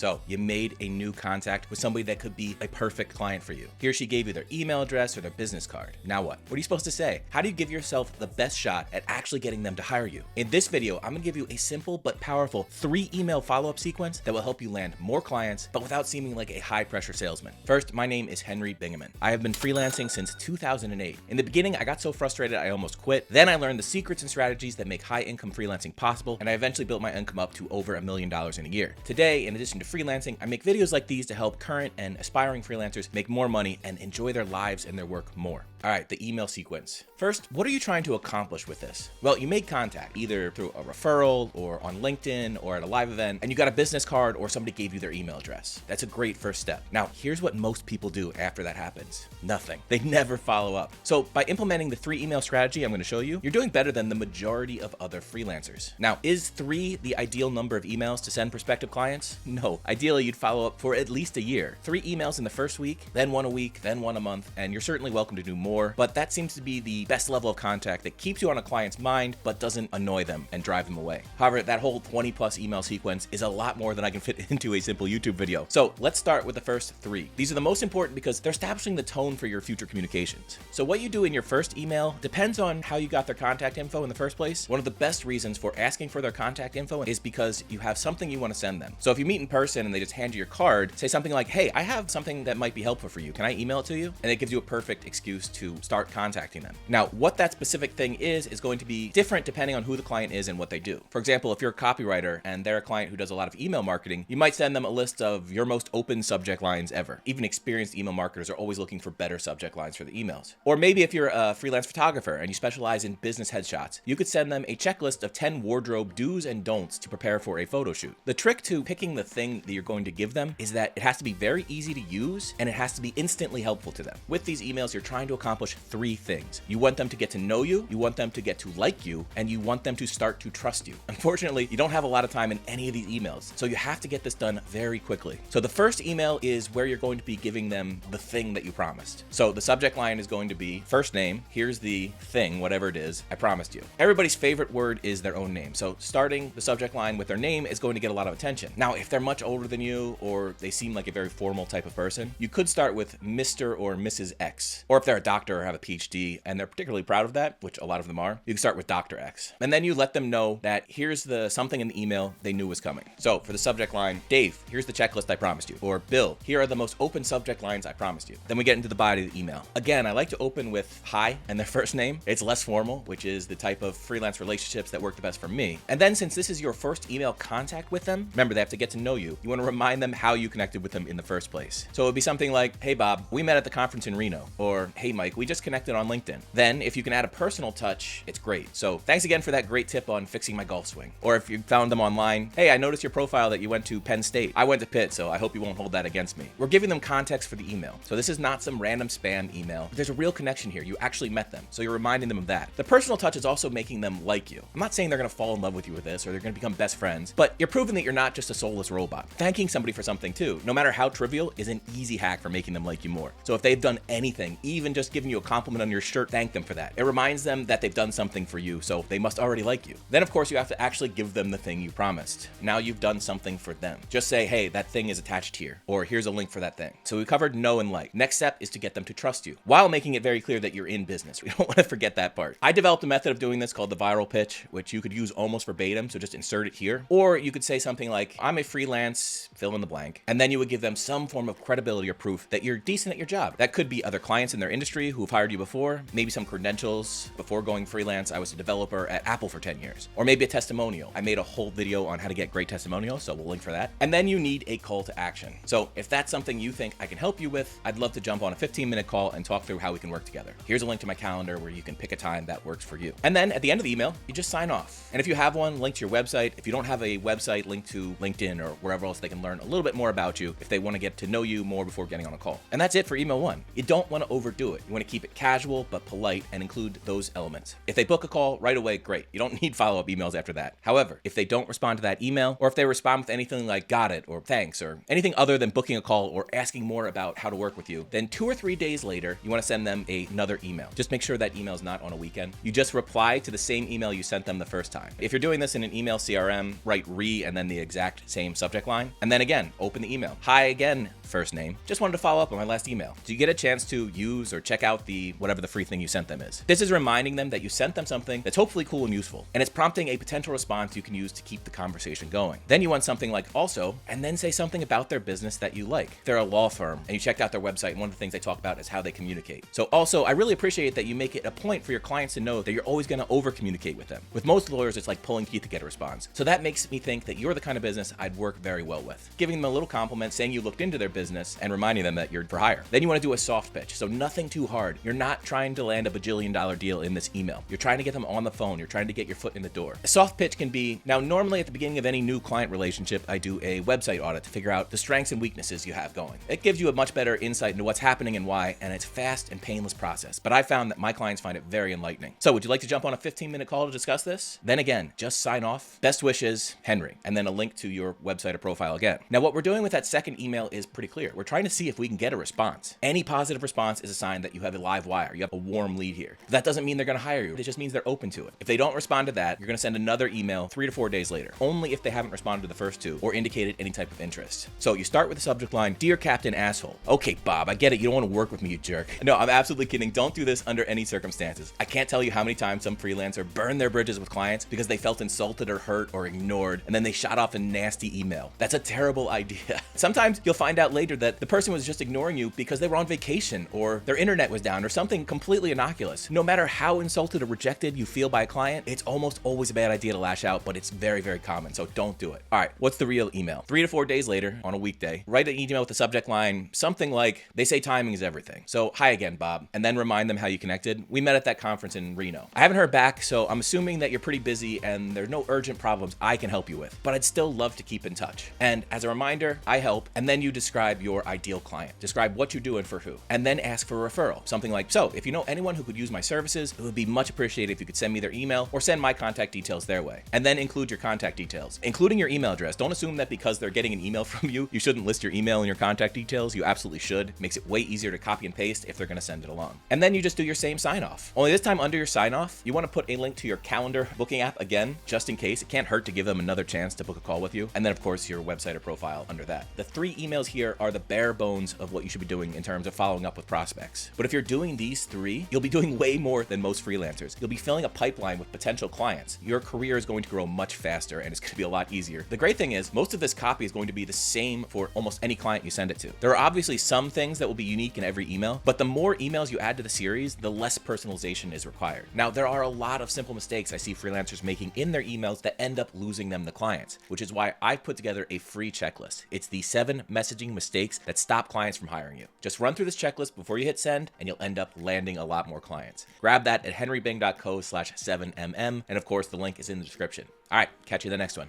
So you made a new contact with somebody that could be a perfect client for you. He or she gave you their email address or their business card. Now what? What are you supposed to say? How do you give yourself the best shot at actually getting them to hire you? In this video, I'm gonna give you a simple but powerful 3 email follow-up sequence that will help you land more clients, but without seeming like a high-pressure salesman. First, my name is Henry Bingaman. I have been freelancing since 2008. In the beginning, I got so frustrated I almost quit. Then I learned the secrets and strategies that make high-income freelancing possible, and I eventually built my income up to over $1 million in a year. Today, in addition to freelancing, I make videos like these to help current and aspiring freelancers make more money and enjoy their lives and their work more. All right, the email sequence. First, what are you trying to accomplish with this? Well, you made contact either through a referral or on LinkedIn or at a live event, and you got a business card or somebody gave you their email address. That's a great first step. Now, here's what most people do after that happens. Nothing. They never follow up. So by implementing the 3 email strategy I'm going to show you, you're doing better than the majority of other freelancers. Now, is 3 the ideal number of emails to send prospective clients? No. Ideally, you'd follow up for at least a year. 3 emails in the first week, then 1 a week, then 1 a month, and you're certainly welcome to do more, but that seems to be the best level of contact that keeps you on a client's mind, but doesn't annoy them and drive them away. However, that whole 20+ email sequence is a lot more than I can fit into a simple YouTube video. So let's start with the first 3. These are the most important because they're establishing the tone for your future communications. So what you do in your first email depends on how you got their contact info in the first place. One of the best reasons for asking for their contact info is because you have something you want to send them. So if you meet in person and they just hand you your card, say something like, hey, I have something that might be helpful for you. Can I email it to you? And it gives you a perfect excuse to start contacting them. Now, what that specific thing is going to be different depending on who the client is and what they do. For example, if you're a copywriter and they're a client who does a lot of email marketing, you might send them a list of your most open subject lines ever. Even experienced email marketers are always looking for better subject lines for the emails. Or maybe if you're a freelance photographer and you specialize in business headshots, you could send them a checklist of 10 wardrobe do's and don'ts to prepare for a photo shoot. The trick to picking the thing that you're going to give them is that it has to be very easy to use and it has to be instantly helpful to them. With these emails, you're trying to accomplish 3 things. You want them to get to know you want them to get to like you, and you want them to start to trust you. Unfortunately, you don't have a lot of time in any of these emails, so you have to get this done very quickly. So the first email is where you're going to be giving them the thing that you promised. So the subject line is going to be first name, here's the thing, whatever it is, I promised you. Everybody's favorite word is their own name, so starting the subject line with their name is going to get a lot of attention. Now, if they're much older than you or they seem like a very formal type of person, you could start with Mr. or Mrs. X. Or if they're a doctor or have a PhD and they're particularly proud of that, which a lot of them are, you can start with Dr. X. And then you let them know that here's the something in the email they knew was coming. So for the subject line, Dave, here's the checklist I promised you. Or Bill, here are the most open subject lines I promised you. Then we get into the body of the email. Again, I like to open with hi and their first name. It's less formal, which is the type of freelance relationships that work the best for me. And then since this is your first email contact with them, remember they have to get to know you. You want to remind them how you connected with them in the first place. So it would be something like, hey Bob, we met at the conference in Reno. Or hey Mike, we just connected on LinkedIn. Then if you can add a personal touch, it's great. So thanks again for that great tip on fixing my golf swing. Or if you found them online, hey, I noticed your profile that you went to Penn State. I went to Pitt, so I hope you won't hold that against me. We're giving them context for the email. So this is not some random spam email. There's a real connection here. You actually met them. So you're reminding them of that. The personal touch is also making them like you. I'm not saying they're going to fall in love with you with this or they're going to become best friends, but you're proving that you're not just a soulless robot. Thanking somebody for something too, no matter how trivial, is an easy hack for making them like you more. So if they've done anything, even just giving you a compliment on your shirt, thank them for that. It reminds them that they've done something for you, so they must already like you. Then of course you have to actually give them the thing you promised. Now you've done something for them. Just say, hey, that thing is attached here, or here's a link for that thing. So we covered know and like. Next step is to get them to trust you, while making it very clear that you're in business. We don't want to forget that part. I developed a method of doing this called the viral pitch, which you could use almost verbatim, so just insert it here. Or you could say something like, I'm a freelance, fill in the blank, and then you would give them some form of credibility or proof that you're decent at your job. That could be other clients in their industry who've hired you before, maybe some credentials. Before going freelance, I was a developer at Apple for 10 years. Or maybe a testimonial. I made a whole video on how to get great testimonials, so we'll link for that. And then you need a call to action. So if that's something you think I can help you with, I'd love to jump on a 15-minute call and talk through how we can work together. Here's a link to my calendar where you can pick a time that works for you. And then at the end of the email, you just sign off. And if you have one, link to your website. If you don't have a website, link to LinkedIn or wherever else they can learn a little bit more about you if they want to get to know you more before getting on a call. And that's it for email 1. You don't want to overdo it. You want to keep it casual but polite and include those elements. If they book a call right away, great. You don't need follow-up emails after that. However, if they don't respond to that email, or if they respond with anything like got it or thanks or anything other than booking a call or asking more about how to work with you, then 2 or 3 days later, you want to send them another email. Just make sure that email is not on a weekend. You just reply to the same email you sent them the first time. If you're doing this in an email CRM, write re and then the exact same subject line. line, and then again, open the email. Hi again, first name. Just wanted to follow up on my last email. So you get a chance to use or check out whatever the free thing you sent them is. This is reminding them that you sent them something that's hopefully cool and useful, and it's prompting a potential response you can use to keep the conversation going. Then you want something like also, and then say something about their business that you like. If they're a law firm and you checked out their website, and one of the things they talk about is how they communicate. So also, I really appreciate that you make it a point for your clients to know that you're always going to over communicate with them. With most lawyers, it's like pulling teeth to get a response. So that makes me think that you're the kind of business I'd work very well with. Giving them a little compliment, saying you looked into their business, and reminding them that you're for hire. Then you want to do a soft pitch. So nothing too hard. You're not trying to land a bajillion-dollar deal in this email. You're trying to get them on the phone. You're trying to get your foot in the door. A soft pitch can be, now normally at the beginning of any new client relationship, I do a website audit to figure out the strengths and weaknesses you have going. It gives you a much better insight into what's happening and why, and it's fast and painless process. But I found that my clients find it very enlightening. So would you like to jump on a 15-minute call to discuss this? Then again, just sign off. Best wishes, Henry, and then a link to your website or profile again. Now what we're doing with that second email is pretty clear. We're trying to see if we can get a response. Any positive response is a sign that you have a live wire. You have a warm lead here. That doesn't mean they're going to hire you. It just means they're open to it. If they don't respond to that, you're going to send another email 3 to 4 days later, only if they haven't responded to the first two or indicated any type of interest. So you start with the subject line, Dear Captain Asshole. Okay, Bob, I get it. You don't want to work with me, you jerk. No, I'm absolutely kidding. Don't do this under any circumstances. I can't tell you how many times some freelancer burned their bridges with clients because they felt insulted or hurt or ignored, and then they shot off a nasty email. That's a terrible idea. Sometimes you'll find out later that the person was just ignoring you because they were on vacation or their internet was down or something completely innocuous. No matter how insulted or rejected you feel by a client, it's almost always a bad idea to lash out, but it's very, very common, so don't do it. All right, what's the real email? 3 to 4 days later on a weekday, write an email with the subject line, something like, they say timing is everything. So, hi again, Bob, and then remind them how you connected. We met at that conference in Reno. I haven't heard back, so I'm assuming that you're pretty busy and there's no urgent problems I can help you with, but I'd still love to keep in touch. And as a reminder, I help, and then you describe your ideal client. Describe what you're doing for who, and then ask for a referral. Something like, so if you know anyone who could use my services, it would be much appreciated if you could send me their email or send my contact details their way. And then include your contact details, including your email address. Don't assume that because they're getting an email from you, you shouldn't list your email and your contact details. You absolutely should. It makes it way easier to copy and paste if they're going to send it along. And then you just do your same sign off. Only this time under your sign off, you want to put a link to your calendar booking app again, just in case. It can't hurt to give them another chance to book a call with you. And then of course your website or profile under that. The 3 emails here are the bare bones of what you should be doing in terms of following up with prospects. But if you're doing these 3, you'll be doing way more than most freelancers. You'll be filling a pipeline with potential clients. Your career is going to grow much faster and it's going to be a lot easier. The great thing is most of this copy is going to be the same for almost any client you send it to. There are obviously some things that will be unique in every email, but the more emails you add to the series, the less personalization is required. Now, there are a lot of simple mistakes I see freelancers making in their emails that end up losing them the clients, which is why I've put together a free checklist. It's the 7 messaging mistakes that stop clients from hiring you. Just run through this checklist before you hit send, and you'll end up landing a lot more clients. Grab that at henrybing.co/7mm, and of course, the link is in the description. All right, catch you in the next one.